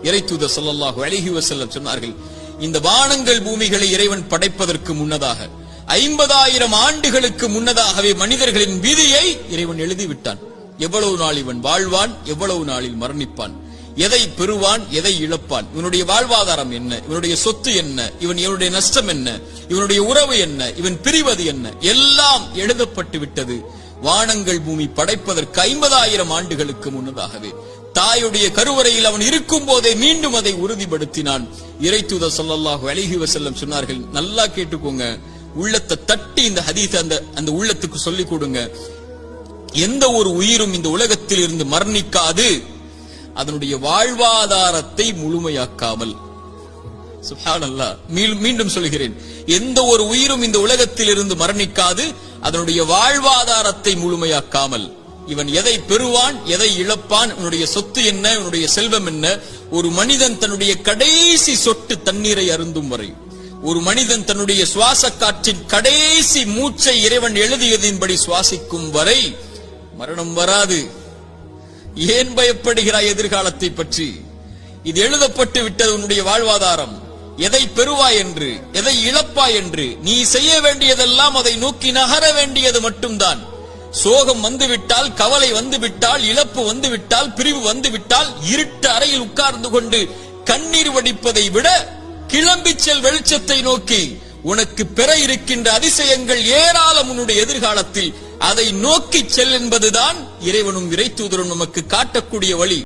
இறைத்தூதர் ஸல்லல்லாஹு அலைஹி வஸல்லம் சொன்னார்கள், இந்த வானங்கள் பூமிகளை இறைவன் படைப்பதற்கு முன்னதாக 50,000 ஆண்டுகளுக்கு முன்னதாகவே மனிதர்களின் விதியை இறைவன் எழுதிவிட்டான். எவ்வளவு நாள் இவன் வாழ்வான், எவ்வளவு நாளில் மரணிப்பான், எதை பெறுவான், எதை இழப்பான், இவனுடைய வாழ்வாதாரம் என்ன, இவனுடைய சொத்து என்ன, இவனுடைய நஷ்டம் என்ன, இவனுடைய உறவு என்ன, இவன் பிரிவது என்ன, எல்லாம் எழுதப்பட்டு விட்டது. வானங்கள் பூமி படைப்பதற்கு 50,000 ஆண்டுகளுக்கு முன்னதாகவே தாயுடைய கருவறையில் அவன் இருக்கும் போதே மீண்டும் அதை உறுதிப்படுத்தினான். இறைத்தூதர் ஸல்லல்லாஹு அலைஹி வஸல்லம் சொன்னார்கள், நல்லா கேட்டுக்கோங்க, உள்ளத்தை தட்டி இந்த ஹதீஸ் அந்த உள்ளத்துக்கு சொல்லிக் கொடுங்க. எந்த ஒரு உயிரும் இந்த உலகத்தில் இருந்து மரணிக்காது அதனுடைய வாழ்வாதாரத்தை முழுமையாக்காமல். சுப்ஹானல்லாஹ், மீண்டும் சொல்கிறேன், எந்த ஒரு உயிரும் இந்த உலகத்தில் இருந்து மரணிக்காது அதனுடைய வாழ்வாதாரத்தை முழுமையாக்காமல். இவன் எதை பெறுவான், எதை இழப்பான், இவனுடைய சொத்து என்ன, இவனுடைய செல்வம் என்ன, ஒரு மனிதன் தன்னுடைய கடைசி சொட்டு தண்ணீரை அருந்தும் வரை, ஒரு மனிதன் தன்னுடைய சுவாச காற்றின் கடைசி மூச்சை இறைவன் எழுதியதின்படி சுவாசிக்கும் வரை மரணம் வராது. ஏன் பயப்படுகிறாய் எதிர்காலத்தை பற்றி? இது எழுதப்பட்டு விட்டது உன்னுடைய வாழ்வாதாரம். எதை பெறுவாய் என்று, எதை இழப்பாய் என்று, நீ செய்ய வேண்டியதெல்லாம் அதை நோக்கி நகர வேண்டியது மட்டும்தான். சோகம் வந்துவிட்டால், கவலை வந்துவிட்டால், இழப்பு வந்துவிட்டால், பிரிவு வந்துவிட்டால், இருட்டு அறையில் உட்கார்ந்து கொண்டு கண்ணீர் வடிப்பதை விட கிளம்பி செல் வெளிச்சத்தை நோக்கி. உனக்கு பெற இருக்கின்ற அதிசயங்கள் ஏராளம் உன்னுடைய எதிர்காலத்தில். அதை நோக்கி செல் என்பதுதான் இறைவனும் இறைத்தூதரும் நமக்கு காட்டக்கூடிய வழி.